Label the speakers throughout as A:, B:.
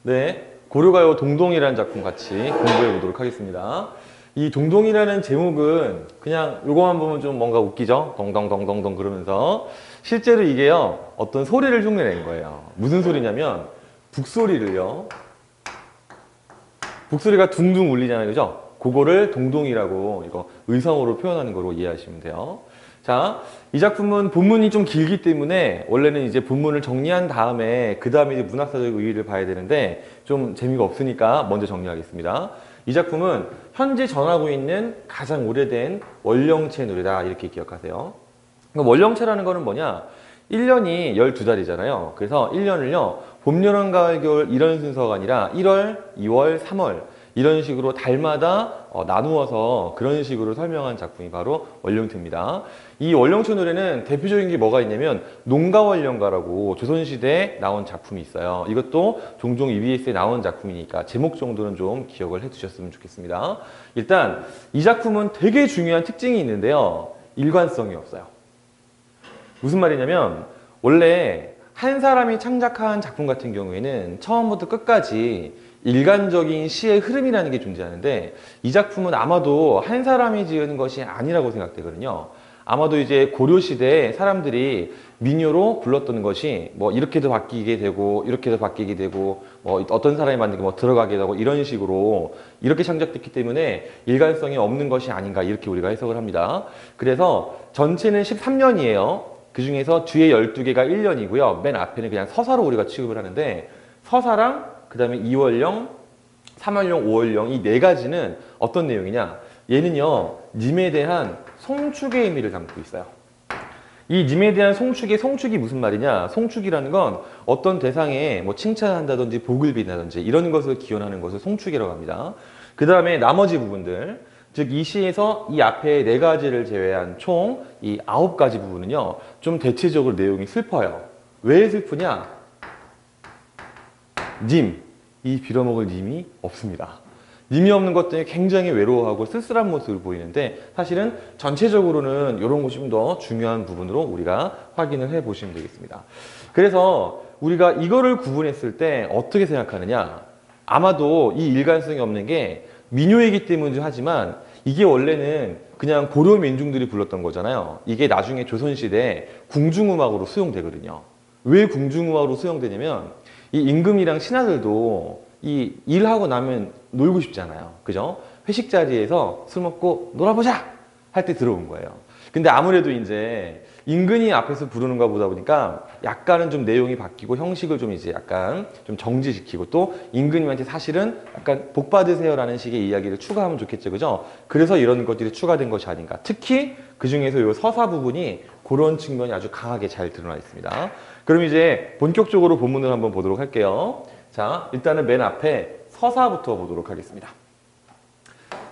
A: 네, 고려가요 동동이라는 작품 같이 공부해 보도록 하겠습니다. 이 동동이라는 제목은 그냥 요거만 보면 좀 뭔가 웃기죠? 동동동동동 그러면서 실제로 이게요 어떤 소리를 흉내낸 거예요. 무슨 소리냐면 북소리를요. 북소리가 둥둥 울리잖아요, 그죠? 그거를 동동이라고 이거 의성어로 표현하는 거로 이해하시면 돼요. 자, 이 작품은 본문이 좀 길기 때문에 원래는 이제 본문을 정리한 다음에 그 다음에 이제 문학사적 의의를 봐야 되는데 좀 재미가 없으니까 먼저 정리하겠습니다. 이 작품은 현재 전하고 있는 가장 오래된 원령체 노래다 이렇게 기억하세요. 원령체라는 거는 뭐냐? 1년이 12달이잖아요. 그래서 1년을요. 봄, 여름, 가을, 겨울 이런 순서가 아니라 1월, 2월, 3월 이런 식으로 달마다 나누어서 그런 식으로 설명한 작품이 바로 원령체입니다. 이 원령체 노래는 대표적인 게 뭐가 있냐면 농가원령가라고 조선시대에 나온 작품이 있어요. 이것도 종종 EBS에 나온 작품이니까 제목 정도는 좀 기억을 해두셨으면 좋겠습니다. 일단 이 작품은 되게 중요한 특징이 있는데요. 일관성이 없어요. 무슨 말이냐면 원래 한 사람이 창작한 작품 같은 경우에는 처음부터 끝까지 일관적인 시의 흐름이라는 게 존재하는데 이 작품은 아마도 한 사람이 지은 것이 아니라고 생각되거든요. 아마도 이제 고려시대에 사람들이 민요로 불렀던 것이 뭐 이렇게도 바뀌게 되고 이렇게도 바뀌게 되고 뭐 어떤 사람이 만든 게 뭐 들어가게 되고 이런 식으로 이렇게 창작됐기 때문에 일관성이 없는 것이 아닌가 이렇게 우리가 해석을 합니다. 그래서 전체는 13년이에요. 그 중에서 뒤에 12개가 1년이고요. 맨 앞에는 그냥 서사로 우리가 취급을 하는데 서사랑 그 다음에 2월령, 3월령, 5월령 이 네 가지는 어떤 내용이냐? 얘는요. 님에 대한 송축의 의미를 담고 있어요. 이 님에 대한 송축이 무슨 말이냐? 송축이라는 건 어떤 대상에 뭐 칭찬한다든지 복을 빈다든지 이런 것을 기원하는 것을 송축이라고 합니다. 그 다음에 나머지 부분들 즉 이 시에서 이 앞에 네 가지를 제외한 총 이 9가지 부분은요 좀 대체적으로 내용이 슬퍼요. 왜 슬프냐? 이 빌어먹을 님이 없습니다. 님이 없는 것 때문에 굉장히 외로워하고 쓸쓸한 모습을 보이는데 사실은 전체적으로는 이런 것이 좀 더 중요한 부분으로 우리가 확인을 해 보시면 되겠습니다. 그래서 우리가 이거를 구분했을 때 어떻게 생각하느냐? 아마도 이 일관성이 없는 게 민요이기 때문이긴 하지만 이게 원래는 그냥 고려 민중들이 불렀던 거잖아요. 이게 나중에 조선시대에 궁중음악으로 수용되거든요. 왜 궁중음악으로 수용되냐면 이 임금이랑 신하들도 이 일하고 나면 놀고 싶잖아요. 그죠? 회식 자리에서 술 먹고 놀아보자! 할 때 들어온 거예요. 근데 아무래도 이제 임금이 앞에서 부르는 거 보다 보니까 약간은 좀 내용이 바뀌고 형식을 좀 이제 약간 좀 정지시키고 또 임금님한테 사실은 약간 복 받으세요라는 식의 이야기를 추가하면 좋겠죠. 그죠? 그래서 이런 것들이 추가된 것이 아닌가. 특히 그 중에서 이 서사 부분이 그런 측면이 아주 강하게 잘 드러나 있습니다. 그럼 이제 본격적으로 본문을 한번 보도록 할게요. 자, 일단은 맨 앞에 서사부터 보도록 하겠습니다.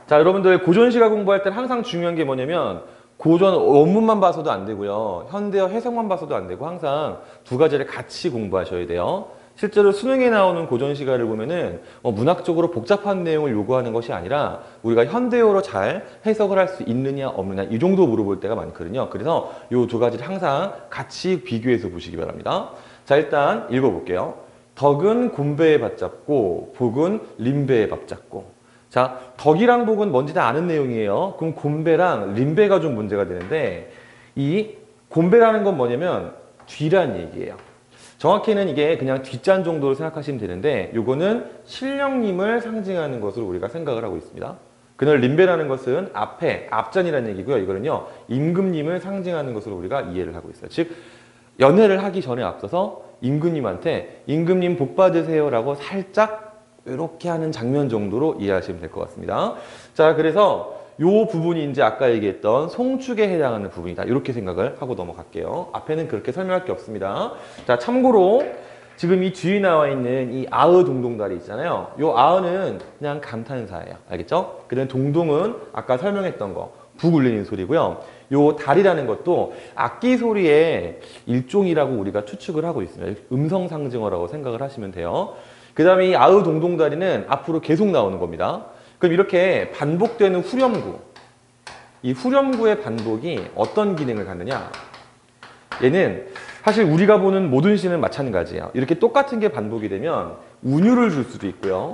A: 자, 여러분들 고전시가 공부할 때는 항상 중요한 게 뭐냐면 고전 원문만 봐서도 안 되고요. 현대어 해석만 봐서도 안 되고 항상 두 가지를 같이 공부하셔야 돼요. 실제로 수능에 나오는 고전시가를 보면은 문학적으로 복잡한 내용을 요구하는 것이 아니라 우리가 현대어로 잘 해석을 할 수 있느냐 없느냐 이 정도 물어볼 때가 많거든요. 그래서 이 두 가지를 항상 같이 비교해서 보시기 바랍니다. 자, 일단 읽어볼게요. 덕은 곰배에 밥 잡고 복은 림배에 밥 잡고. 자, 덕이랑 복은 뭔지 다 아는 내용이에요. 그럼 곰배랑 림배가 좀 문제가 되는데 이 곰배라는 건 뭐냐면 뒤란 얘기예요. 정확히는 이게 그냥 뒷잔 정도로 생각하시면 되는데 요거는 신령님을 상징하는 것으로 우리가 생각을 하고 있습니다. 그날 림배라는 것은 앞잔이라는 얘기고요. 이거는요 임금님을 상징하는 것으로 우리가 이해를 하고 있어요. 즉 연애를 하기 전에 앞서서 임금님한테 임금님 복 받으세요 라고 살짝 이렇게 하는 장면 정도로 이해하시면 될 것 같습니다. 자, 그래서 이 부분이 이제 아까 얘기했던 송축에 해당하는 부분이다. 이렇게 생각을 하고 넘어갈게요. 앞에는 그렇게 설명할 게 없습니다. 자, 참고로 지금 이 뒤에 나와 있는 이 아의 동동다리 있잖아요. 이 아의는 그냥 감탄사예요. 알겠죠? 그다음 동동은 아까 설명했던 거, 북 울리는 소리고요. 요 다리라는 것도 악기 소리의 일종이라고 우리가 추측을 하고 있습니다. 음성 상징어라고 생각을 하시면 돼요. 그 다음에 이 아의 동동다리는 앞으로 계속 나오는 겁니다. 그럼 이렇게 반복되는 후렴구, 이 후렴구의 반복이 어떤 기능을 갖느냐? 얘는 사실 우리가 보는 모든 시는 마찬가지예요. 이렇게 똑같은 게 반복이 되면 운율을 줄 수도 있고요.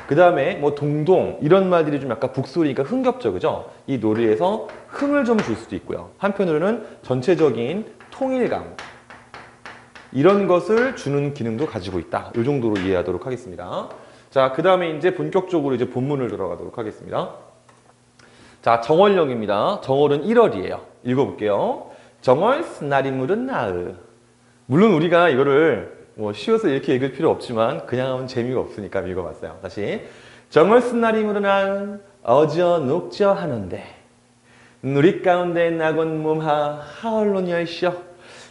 A: 그 다음에 뭐 동동 이런 말들이 좀 약간 북소리니까 흥겹죠, 그죠? 이 노래에서 흥을 좀 줄 수도 있고요. 한편으로는 전체적인 통일감 이런 것을 주는 기능도 가지고 있다. 이 정도로 이해하도록 하겠습니다. 자, 그 다음에 이제 본격적으로 이제 본문을 들어가도록 하겠습니다. 자, 정월령입니다. 정월은 1월이에요. 읽어볼게요. 정월 스나리물은 나으. 물론 우리가 이거를 뭐 쉬워서 이렇게 읽을 필요 없지만 그냥 하면 재미가 없으니까 읽어봤어요. 다시. 정월 스나리물은 나으 어저 녹저 하는데 누리 가운데 낙원 몸하 하얼론 열셔.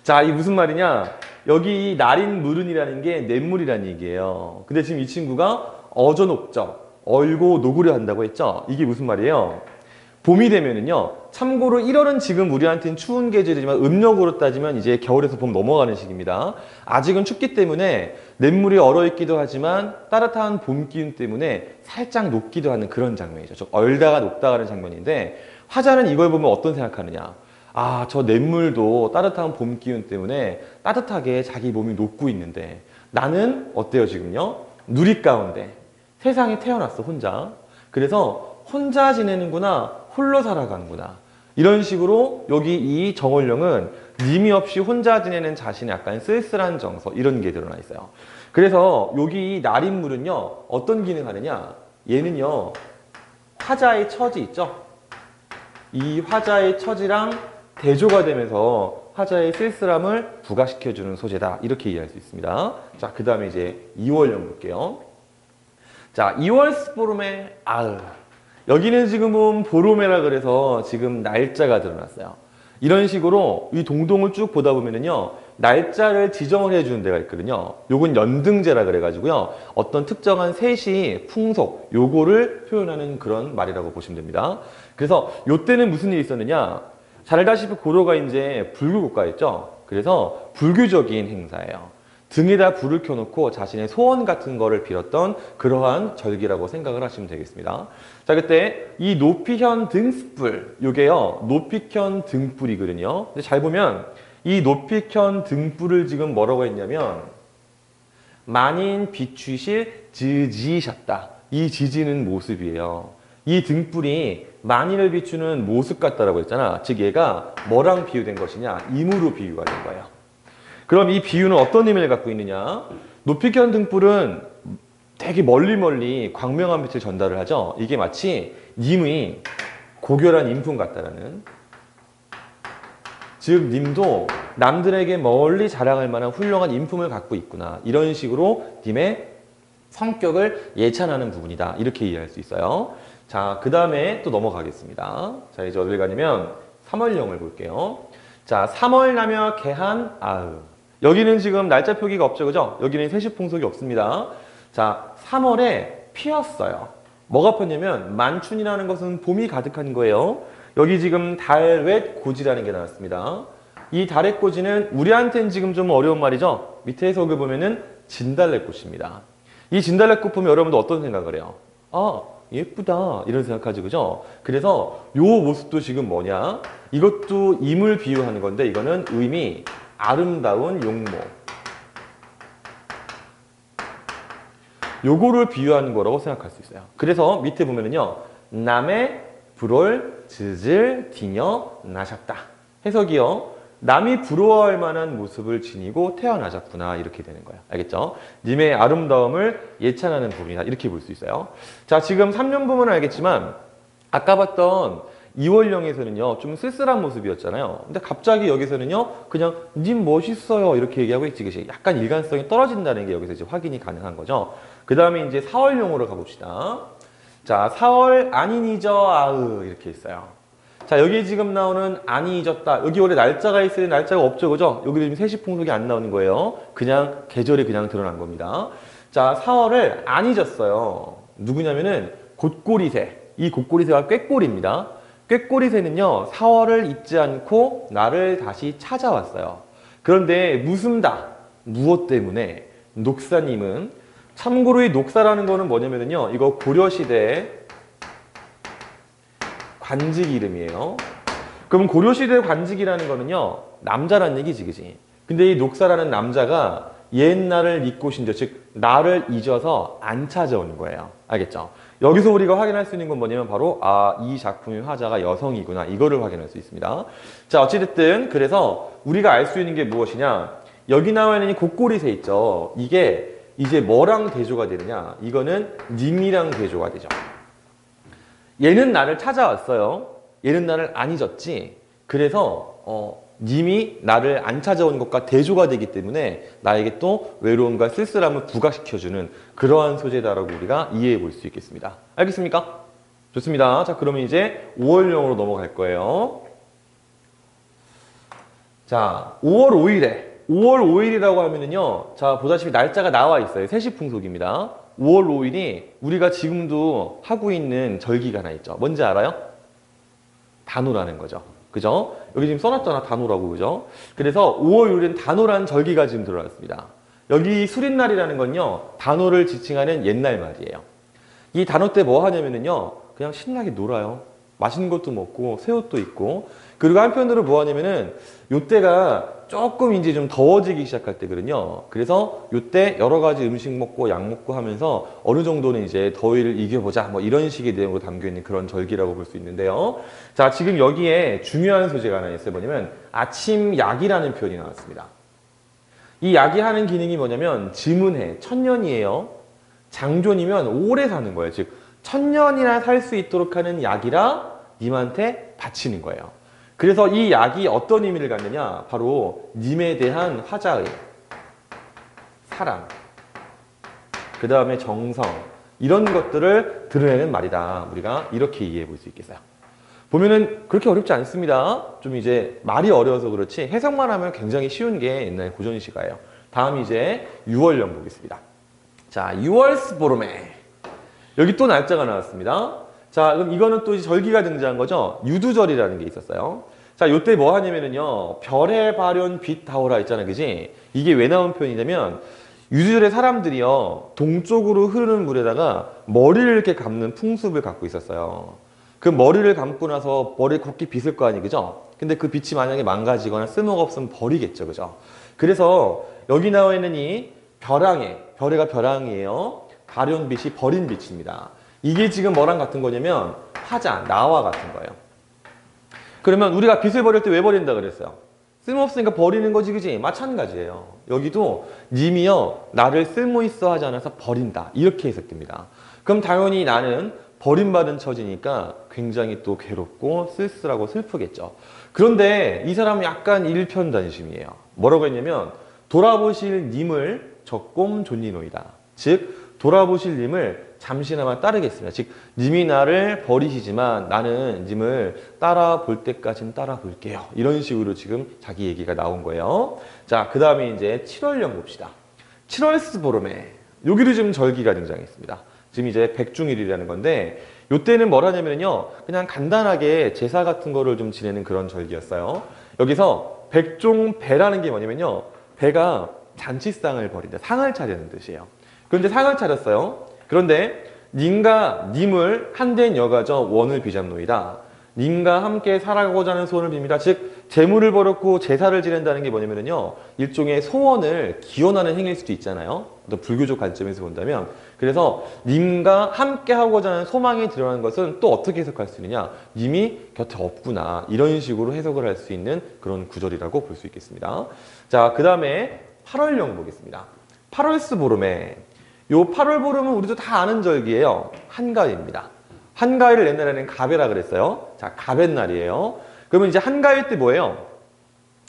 A: 자, 이 무슨 말이냐? 여기 이 날인 물은이라는 게 냇물이라는 얘기예요. 근데 지금 이 친구가 어저 녹저, 얼고 녹으려 한다고 했죠? 이게 무슨 말이에요? 봄이 되면은요, 참고로 1월은 지금 우리한테는 추운 계절이지만 음력으로 따지면 이제 겨울에서 봄 넘어가는 시기입니다. 아직은 춥기 때문에 냇물이 얼어있기도 하지만 따뜻한 봄 기운 때문에 살짝 녹기도 하는 그런 장면이죠. 즉 얼다가 녹다가 하는 장면인데 화자는 이걸 보면 어떤 생각하느냐? 아, 저 냇물도 따뜻한 봄 기운 때문에 따뜻하게 자기 몸이 녹고 있는데 나는 어때요 지금요? 누리 가운데 세상에 태어났어 혼자. 그래서 혼자 지내는구나, 홀로 살아가는구나. 이런 식으로 여기 이 정월령은 님이 없이 혼자 지내는 자신의 약간 쓸쓸한 정서 이런 게 드러나 있어요. 그래서 여기 이 날인물은요 어떤 기능을 하느냐? 얘는요 화자의 처지 있죠? 이 화자의 처지랑 대조가 되면서 화자의 쓸쓸함을 부각시켜주는 소재다. 이렇게 이해할 수 있습니다. 자, 그 다음에 이제 2월령 볼게요. 자, 2월 보름에 아으. 여기는 지금은 보름에라 그래서 지금 날짜가 드러났어요. 이런 식으로 이 동동을 쭉 보다 보면은요, 날짜를 지정을 해주는 데가 있거든요. 요건 연등제라 그래가지고요, 어떤 특정한 셋이 풍속, 요거를 표현하는 그런 말이라고 보시면 됩니다. 그래서 요때는 무슨 일이 있었느냐? 잘 알다시피 고려가 이제 불교 국가였죠. 그래서 불교적인 행사예요. 등에다 불을 켜놓고 자신의 소원 같은 거를 빌었던 그러한 절기라고 생각을 하시면 되겠습니다. 자, 그때 이 높이현 등불, 요게요 높이현 등불이거든요. 근데 잘 보면 이 높이현 등불을 지금 뭐라고 했냐면 만인 비추실 지지셨다. 이 지지는 모습이에요. 이 등불이 만인을 비추는 모습 같다라고 했잖아. 즉 얘가 뭐랑 비유된 것이냐? 임으로 비유가 된 거예요. 그럼 이 비유는 어떤 의미를 갖고 있느냐? 높이현 등불은 되게 멀리 광명한 빛을 전달을 하죠. 이게 마치 님의 고결한 인품 같다라는. 즉 님도 남들에게 멀리 자랑할 만한 훌륭한 인품을 갖고 있구나. 이런 식으로 님의 성격을 예찬하는 부분이다. 이렇게 이해할 수 있어요. 자, 그 다음에 또 넘어가겠습니다. 자, 이제 어딜 가냐면 3월령을 볼게요. 자, 3월 나며 개한 아으. 여기는 지금 날짜 표기가 없죠, 그죠? 여기는 세시풍속이 없습니다. 자, 3월에 피었어요. 뭐가 폈냐면 만춘이라는 것은 봄이 가득한 거예요. 여기 지금 달외꽃이라는 게 나왔습니다. 이 달외꽃이는 우리한테는 지금 좀 어려운 말이죠. 밑에 해석을 보면은 진달래꽃입니다. 이 진달래꽃 보면 여러분도 어떤 생각을 해요? 아, 예쁘다 이런 생각하죠, 그죠? 그래서 요 모습도 지금 뭐냐? 이것도 임을 비유하는 건데 이거는 의미 아름다운 용모, 요거를 비유하는 거라고 생각할 수 있어요. 그래서 밑에 보면은요, 남의 불월 즈질 디녀 나셨다. 해석이요, 남이 부러워할 만한 모습을 지니고 태어나셨구나, 이렇게 되는 거예요. 알겠죠? 님의 아름다움을 예찬하는 부분이다, 이렇게 볼 수 있어요. 자, 지금 3년 보면 알겠지만 아까 봤던 2월령에서는요 좀 쓸쓸한 모습이었잖아요. 근데 갑자기 여기서는요 그냥 님 멋있어요 이렇게 얘기하고 있지. 약간 일관성이 떨어진다는 게 여기서 이제 확인이 가능한 거죠. 그 다음에 이제 4월령으로 가봅시다. 자, 4월 안이 잊어 아으 이렇게 있어요. 자, 여기 지금 나오는 안이 잊었다. 여기 원래 날짜가 있어야 날짜가 없죠, 그죠? 여기 지금 세시풍속이 안 나오는 거예요. 그냥 계절이 그냥 드러난 겁니다. 자, 4월을 안 잊었어요. 누구냐면은 곶꼬리새. 이 곶꼬리새가 꾀꼬리입니다. 꾀꼬리새는요 4월을 잊지 않고 나를 다시 찾아왔어요. 그런데 무슨다, 무엇 때문에? 녹사님은, 참고로 이 녹사라는 거는 뭐냐면요 이거 고려시대 관직 이름이에요. 그럼 고려시대 관직이라는 거는요 남자란 얘기지, 그지? 근데 이 녹사라는 남자가 옛날을 잊고 신저, 즉 나를 잊어서 안 찾아오는 거예요. 알겠죠? 여기서 우리가 확인할 수 있는 건 뭐냐면 바로 이 작품의 화자가 여성이구나, 이거를 확인할 수 있습니다. 자, 어찌됐든 그래서 우리가 알 수 있는 게 무엇이냐, 여기 나와 있는 이 곡고리새 있죠. 이게 이제 뭐랑 대조가 되느냐, 이거는 님이랑 대조가 되죠. 얘는 나를 찾아왔어요. 얘는 나를 안 잊었지. 그래서 님이 나를 안 찾아온 것과 대조가 되기 때문에 나에게 또 외로움과 쓸쓸함을 부각시켜주는 그러한 소재다라고 우리가 이해해 볼 수 있겠습니다. 알겠습니까? 좋습니다. 자, 그러면 이제 5월령으로 넘어갈 거예요. 자, 5월 5일이라고 하면은요, 자, 보다시피 날짜가 나와 있어요. 세시풍속입니다. 5월 5일이 우리가 지금도 하고 있는 절기가 하나 있죠. 뭔지 알아요? 단오라는 거죠. 그죠? 여기 지금 써놨잖아, 단오라고. 그죠? 그래서 5월 6일은 단오라는 절기가 지금 들어왔습니다. 여기 수린날이라는 건요, 단오를 지칭하는 옛날 말이에요. 이 단오 때 뭐 하냐면요, 그냥 신나게 놀아요. 맛있는 것도 먹고, 새 옷도 입고, 그리고 한편으로 뭐 하냐면은, 요때가 조금 이제 좀 더워지기 시작할 때거든요. 그래서 요때 여러 가지 음식 먹고 약 먹고 하면서 어느 정도는 이제 더위를 이겨보자, 뭐 이런 식의 내용으로 담겨있는 그런 절기라고 볼 수 있는데요. 자, 지금 여기에 중요한 소재가 하나 있어요. 뭐냐면 아침 약이라는 표현이 나왔습니다. 이 약이 하는 기능이 뭐냐면 지문해, 천년이에요. 장존이면 오래 사는 거예요. 즉 천년이나 살 수 있도록 하는 약이라 님한테 바치는 거예요. 그래서 이 약이 어떤 의미를 갖느냐, 바로 님에 대한 화자의 사랑, 그 다음에 정성, 이런 것들을 드러내는 말이다. 우리가 이렇게 이해해 볼 수 있겠어요. 보면은 그렇게 어렵지 않습니다. 좀 이제 말이 어려워서 그렇지 해석만 하면 굉장히 쉬운 게 옛날 고전시가예요. 다음 이제 6월령 보겠습니다. 자, 6월스보름에 여기 또 날짜가 나왔습니다. 자, 그럼 이거는 또 이제 절기가 등장한 거죠. 유두절이라는 게 있었어요. 자, 요때 뭐 하냐면요, 별의 발현 빛 타오라 있잖아요. 그지? 이게 왜 나온 표현이냐면 유두절의 사람들이요, 동쪽으로 흐르는 물에다가 머리를 이렇게 감는 풍습을 갖고 있었어요. 그 머리를 감고 나서 머리에 곱게 빗을 거 아니, 그죠? 근데 그 빛이 만약에 망가지거나 쓸모가 없으면 버리겠죠. 그죠? 그래서 여기 나와 있는 이 벼랑에, 별해가 벼랑이에요. 발현 빛이 버린 빛입니다. 이게 지금 뭐랑 같은 거냐면 화자, 나와 같은 거예요. 그러면 우리가 빛을 버릴 때 왜 버린다 그랬어요? 쓸모없으니까 버리는 거지, 그지? 마찬가지예요. 여기도 님이요, 나를 쓸모있어 하지 않아서 버린다, 이렇게 해석됩니다. 그럼 당연히 나는 버림받은 처지니까 굉장히 또 괴롭고 쓸쓸하고 슬프겠죠. 그런데 이 사람은 약간 일편단심이에요. 뭐라고 했냐면 돌아보실 님을 적곰 존니노이다. 즉 돌아보실 님을 잠시나마 따르겠습니다. 즉 님이 나를 버리시지만 나는 님을 따라 볼 때까지는 따라 볼게요. 이런 식으로 지금 자기 얘기가 나온 거예요. 자, 그 다음에 이제 7월령 봅시다. 7월스보름에 여기도 지금 절기가 등장했습니다. 지금 이제 백중일이라는 건데 요때는 뭘 하냐면요, 그냥 간단하게 제사 같은 거를 좀 지내는 그런 절기였어요. 여기서 백종배라는 게 뭐냐면요, 배가 잔치상을 벌인다, 상을 차리는 뜻이에요. 그런데 상을 차렸어요. 그런데 님과 님을 한된 여가저 원을 비잡노이다. 님과 함께 살아가고자 하는 소원을 빕니다. 즉 재물을 벌었고 제사를 지낸다는 게 뭐냐면요, 일종의 소원을 기원하는 행위일 수도 있잖아요. 어떤 불교적 관점에서 본다면. 그래서 님과 함께 하고자 하는 소망이 드러나는 것은 또 어떻게 해석할 수 있느냐, 님이 곁에 없구나, 이런 식으로 해석을 할 수 있는 그런 구절이라고 볼 수 있겠습니다. 자, 그 다음에 8월령 보겠습니다. 8월스보름에, 요 8월 보름은 우리도 다 아는 절기예요. 한가위입니다. 한가위를 옛날에는 가베라 그랬어요. 자, 가뱃날이에요. 그러면 이제 한가위 때 뭐예요?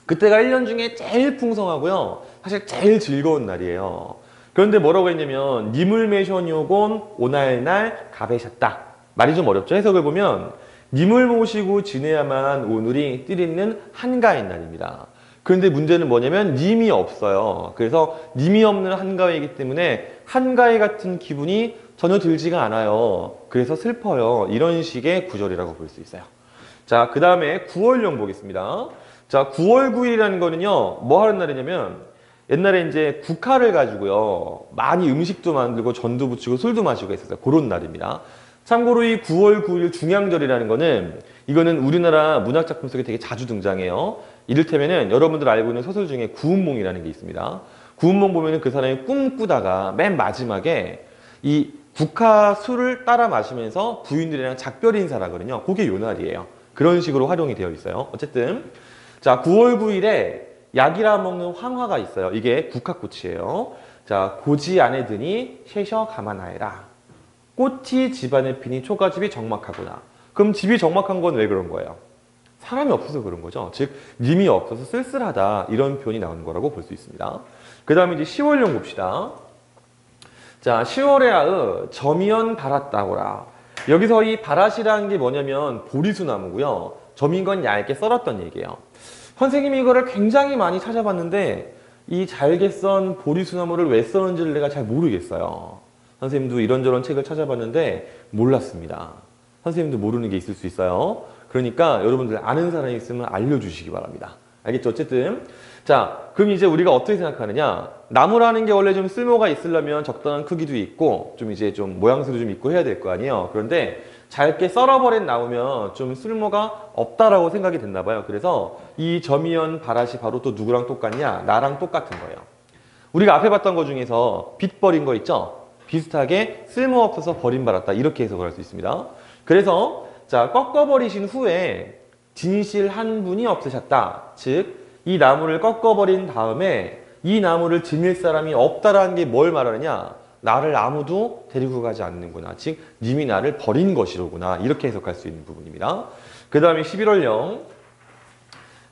A: 그때가 1년 중에 제일 풍성하고요, 사실 제일 즐거운 날이에요. 그런데 뭐라고 했냐면 님을 메셔니오곤 오날날 가베셨다. 말이 좀 어렵죠? 해석을 보면 님을 모시고 지내야만 오늘이 띠리는 한가위 날입니다. 그런데 문제는 뭐냐면 님이 없어요. 그래서 님이 없는 한가위이기 때문에 한가위 같은 기분이 전혀 들지가 않아요. 그래서 슬퍼요. 이런 식의 구절이라고 볼 수 있어요. 자, 그 다음에 9월령 보겠습니다. 자, 9월 9일이라는 거는요, 뭐 하는 날이냐면 옛날에 이제 국화를 가지고요, 많이 음식도 만들고 전도 부치고 술도 마시고 했었어요. 그런 날입니다. 참고로 이 9월 9일 중양절이라는 거는, 이거는 우리나라 문학작품 속에 되게 자주 등장해요. 이를테면은 여러분들 알고 있는 소설 중에 구운몽이라는 게 있습니다. 구운몽 보면은 그 사람이 꿈꾸다가 맨 마지막에 이 국화술을 따라 마시면서 부인들이랑 작별 인사를 하거든요. 그게 요 날이에요. 그런 식으로 활용이 되어 있어요. 어쨌든 자 9월 9일에 약이라 먹는 황화가 있어요. 이게 국화꽃이에요. 자 고지 안에 드니 셰셔 가만하여라. 꽃이 집안에 피니 초가집이 적막하구나. 그럼 집이 적막한 건 왜 그런 거예요? 사람이 없어서 그런 거죠. 즉 님이 없어서 쓸쓸하다 이런 표현이 나오는 거라고 볼 수 있습니다. 그 다음에 이제 10월령 봅시다. 자 10월에 아으 점이연 바랐다고라. 여기서 이 바랏이라는 게 뭐냐면 보리수나무고요. 점인 건 얇게 썰었던 얘기예요. 선생님이 이거를 굉장히 많이 찾아봤는데 이 잘게 썬 보리수나무를 왜 써는지를 내가 잘 모르겠어요. 선생님도 이런저런 책을 찾아봤는데 몰랐습니다. 선생님도 모르는 게 있을 수 있어요. 그러니까 여러분들 아는 사람이 있으면 알려주시기 바랍니다. 알겠죠? 어쨌든 자 그럼 이제 우리가 어떻게 생각하느냐, 나무라는 게 원래 좀 쓸모가 있으려면 적당한 크기도 있고 좀 이제 좀 모양새도 좀 있고 해야 될 거 아니에요. 그런데 잘게 썰어버린 나무면 좀 쓸모가 없다라고 생각이 됐나 봐요. 그래서 이 점이연 바랏이 바로 또 누구랑 똑같냐, 나랑 똑같은 거예요. 우리가 앞에 봤던 것 중에서 빛 버린 거 있죠? 비슷하게 쓸모없어서 버림받았다 이렇게 해석을 할 수 있습니다. 그래서 자 꺾어버리신 후에 진실 한 분이 없으셨다. 즉 이 나무를 꺾어버린 다음에 이 나무를 지닐 사람이 없다라는 게 뭘 말하느냐, 나를 아무도 데리고 가지 않는구나. 즉 님이 나를 버린 것이로구나. 이렇게 해석할 수 있는 부분입니다. 그 다음에 11월령.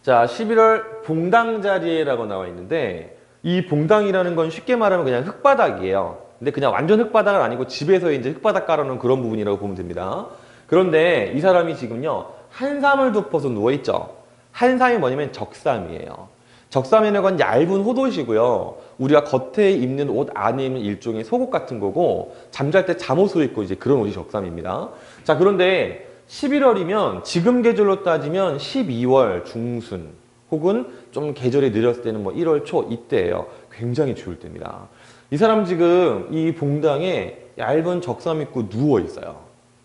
A: 자 11월 봉당자리에라고 나와 있는데 이 봉당이라는 건 쉽게 말하면 그냥 흙바닥이에요. 근데 그냥 완전 흙바닥은 아니고 집에서 이제 흙바닥 깔아놓은 그런 부분이라고 보면 됩니다. 그런데 이 사람이 지금요 한삼을 덮어서 누워있죠. 한삼이 뭐냐면 적삼이에요. 적삼이라는 건 얇은 호옷이고요. 우리가 겉에 입는 옷 안에 입는 일종의 속옷 같은 거고 잠잘 때 잠옷을 입고 이제 그런 옷이 적삼입니다. 자 그런데 11월이면 지금 계절로 따지면 12월 중순 혹은 좀 계절이 느렸을 때는 뭐 1월 초 이때예요. 굉장히 추울 때입니다. 이 사람 지금 이 봉당에 얇은 적삼 입고 누워 있어요.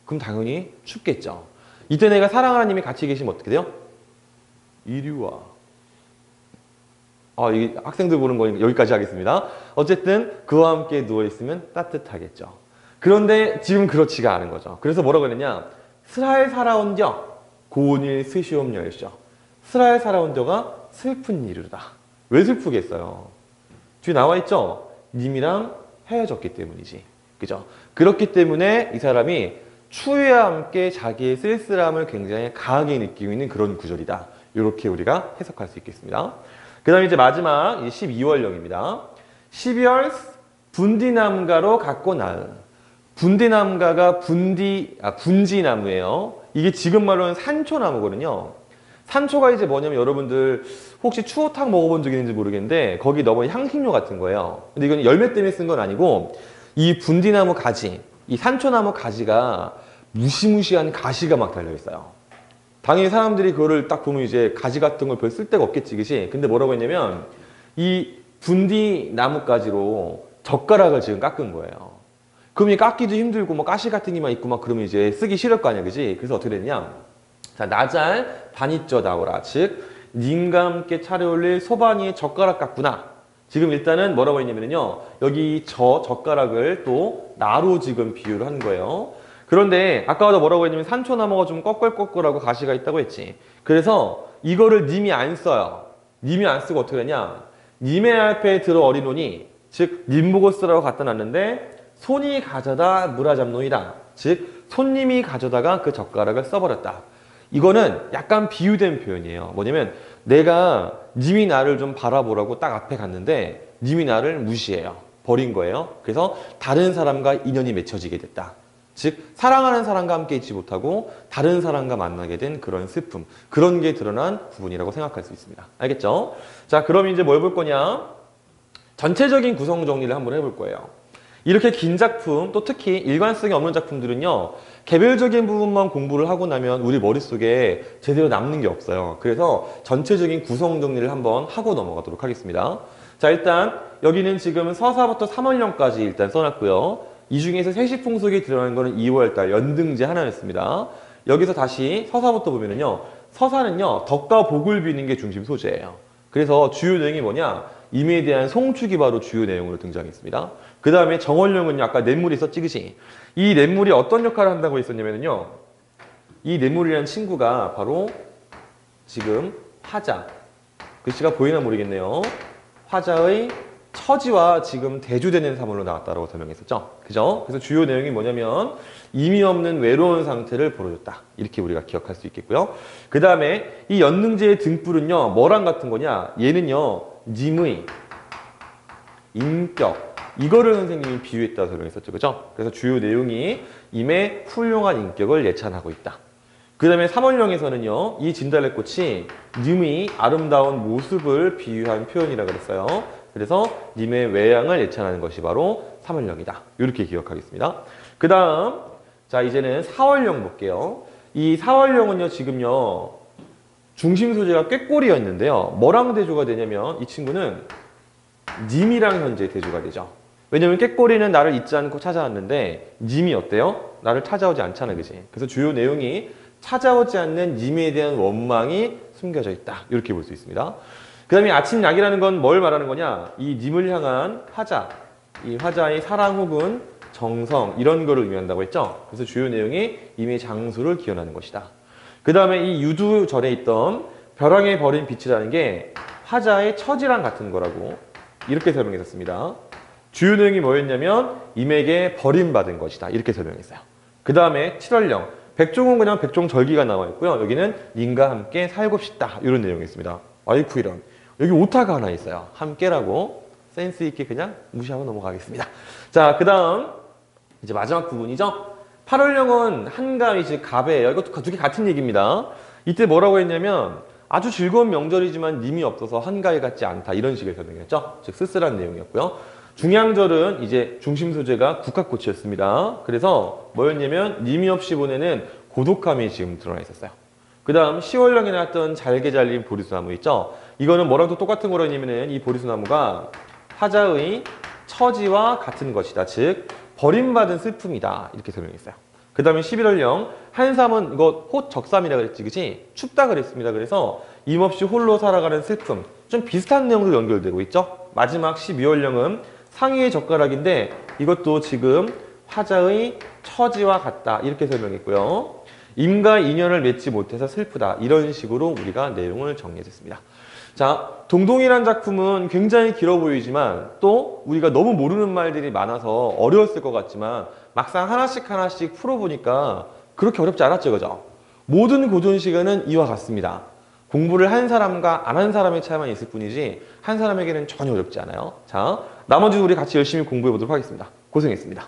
A: 그럼 당연히 춥겠죠. 이때 내가 사랑하는 님이 같이 계시면 어떻게 돼요? 이리 와. 이 학생들 보는 거니까 여기까지 하겠습니다. 어쨌든 그와 함께 누워 있으면 따뜻하겠죠. 그런데 지금 그렇지가 않은 거죠. 그래서 뭐라고 했느냐? 스라엘 살아온겨 고운일 스시옴녀였죠. 스라엘 살아온겨가 슬픈 일이다. 왜 슬프겠어요? 뒤에 나와 있죠? 님이랑 헤어졌기 때문이지. 그죠? 그렇기 때문에 이 사람이 추위와 함께 자기의 쓸쓸함을 굉장히 강하게 느끼고 있는 그런 구절이다. 이렇게 우리가 해석할 수 있겠습니다. 그 다음에 이제 마지막 12월령입니다. 12월 분디나무가로 갖고 나은. 분디나무가가 분지나무예요. 이게 지금 말로는 산초나무거든요. 산초가 이제 뭐냐면 여러분들 혹시 추어탕 먹어본 적 있는지 모르겠는데 거기 넣어본 향신료 같은 거예요. 근데 이건 열매 때문에 쓴 건 아니고 이 분디나무 가지, 이 산초나무 가지가 무시무시한 가시가 막 달려있어요. 당연히 사람들이 그거를 딱 보면 이제 가지 같은 걸 별 쓸데가 없겠지, 그치? 근데 뭐라고 했냐면 이 분디나무 가지로 젓가락을 지금 깎은 거예요. 그럼 이 깎기도 힘들고 뭐 가시 같은 게만 있고 막 그러면 이제 쓰기 싫을 거 아니야, 그치? 그래서 어떻게 됐냐? 자, 나잘 반이쪄 나오라. 즉, 님과 함께 차려올릴 소반이의 젓가락 같구나. 지금 일단은 뭐라고 했냐면요. 여기 젓가락을 또 나로 지금 비유를 한 거예요. 그런데 아까도 뭐라고 했냐면 산초나무가 좀 꺼끌꺼끌하고 가시가 있다고 했지. 그래서 이거를 님이 안 써요. 님이 안 쓰고 어떻게 되냐. 님의 앞에 들어 어리노니, 즉, 님 보고 쓰라고 갖다 놨는데 손이 가져다 무라잡노이다. 즉, 손님이 가져다가 그 젓가락을 써버렸다. 이거는 약간 비유된 표현이에요. 뭐냐면 내가 님이 나를 좀 바라보라고 딱 앞에 갔는데 님이 나를 무시해요. 버린 거예요. 그래서 다른 사람과 인연이 맺혀지게 됐다. 즉 사랑하는 사람과 함께 있지 못하고 다른 사람과 만나게 된 그런 슬픔, 그런 게 드러난 부분이라고 생각할 수 있습니다. 알겠죠? 자, 그럼 이제 뭘 볼 거냐? 전체적인 구성 정리를 한번 해볼 거예요. 이렇게 긴 작품, 또 특히 일관성이 없는 작품들은요, 개별적인 부분만 공부를 하고 나면 우리 머릿속에 제대로 남는 게 없어요. 그래서 전체적인 구성 정리를 한번 하고 넘어가도록 하겠습니다. 자, 일단 여기는 지금 서사부터 3월령까지 일단 써놨고요. 이 중에서 세시풍속이 드러나는 거는 2월달 연등제 하나였습니다. 여기서 다시 서사부터 보면은요, 서사는요, 덕과 복을 비는 게 중심 소재예요. 그래서 주요 내용이 뭐냐? 임에 대한 송축이 바로 주요 내용으로 등장했습니다. 그 다음에 정원령은요, 아까 냇물이 있었지, 그치? 이 냇물이 어떤 역할을 한다고 했었냐면요, 이 냇물이라는 친구가 바로 지금 화자, 글씨가 보이나 모르겠네요. 화자의 처지와 지금 대조되는 사물로 나왔다고 설명했었죠. 그죠? 그래서 주요 내용이 뭐냐면 의미 없는 외로운 상태를 보여줬다. 이렇게 우리가 기억할 수 있겠고요. 그 다음에 이 연능제의 등불은요, 뭐랑 같은 거냐? 얘는요, 님의 인격, 이거를 선생님이 비유했다고 설명했었죠. 그죠? 그래서 주요 내용이 임의 훌륭한 인격을 예찬하고 있다. 그 다음에 3월령에서는요, 이 진달래꽃이 님의 아름다운 모습을 비유한 표현이라고 그랬어요. 그래서 님의 외양을 예찬하는 것이 바로 3월령이다. 이렇게 기억하겠습니다. 그 다음, 자, 이제는 4월령 볼게요. 이 4월령은요, 지금요, 중심 소재가 꾀꼬리였는데요. 뭐랑 대조가 되냐면 이 친구는 님이랑 현재 대조가 되죠. 왜냐면 꾀꼬리는 나를 잊지 않고 찾아왔는데 님이 어때요? 나를 찾아오지 않잖아, 그지? 그래서 주요 내용이 찾아오지 않는 님에 대한 원망이 숨겨져 있다. 이렇게 볼 수 있습니다. 그 다음에 아침 약이라는 건 뭘 말하는 거냐? 이 님을 향한 화자, 이 화자의 사랑 혹은 정성 이런 거를 의미한다고 했죠. 그래서 주요 내용이 임의 장수를 기원하는 것이다. 그 다음에 이 유두절에 있던 벼랑에 버린 빛이라는 게 화자의 처지랑 같은 거라고 이렇게 설명했었습니다. 주요 내용이 뭐였냐면 임에게 버림받은 것이다. 이렇게 설명했어요. 그 다음에 7월령 백종은 그냥 백종절기가 나와 있고요. 여기는 님과 함께 살고 싶다. 이런 내용이 있습니다. 아이쿠 이런. 여기 오타가 하나 있어요. 함께라고 센스 있게 그냥 무시하고 넘어가겠습니다. 자, 그 다음 이제 마지막 부분이죠. 8월령은 한가위 즉 갑이에요. 이것도 두 개 같은 얘기입니다. 이때 뭐라고 했냐면 아주 즐거운 명절이지만 님이 없어서 한가위 같지 않다. 이런 식의 설명이었죠. 즉 쓸쓸한 내용이었고요. 중양절은 이제 중심 소재가 국화꽃이었습니다. 그래서 뭐였냐면 님이 없이 보내는 고독함이 지금 드러나 있었어요. 그 다음 10월령에 나왔던 잘게 잘린 보리수나무 있죠. 이거는 뭐랑 또 똑같은 거라냐면은 이 보리수나무가 화자의 처지와 같은 것이다. 즉 버림받은 슬픔이다. 이렇게 설명했어요. 그 다음에 11월령 한삼은 이거 호적삼이라 그랬지, 그치? 춥다 그랬습니다. 그래서 임 없이 홀로 살아가는 슬픔. 좀 비슷한 내용도 연결되고 있죠. 마지막 12월령은 상위의 젓가락인데 이것도 지금 화자의 처지와 같다. 이렇게 설명했고요. 임과 인연을 맺지 못해서 슬프다. 이런 식으로 우리가 내용을 정리했습니다. 자, 동동이란 작품은 굉장히 길어 보이지만 또 우리가 너무 모르는 말들이 많아서 어려웠을 것 같지만 막상 하나씩 하나씩 풀어보니까 그렇게 어렵지 않았죠, 그죠? 모든 고전 시간은 이와 같습니다. 공부를 한 사람과 안 한 사람의 차이만 있을 뿐이지 한 사람에게는 전혀 어렵지 않아요. 자, 나머지도 우리 같이 열심히 공부해 보도록 하겠습니다. 고생했습니다.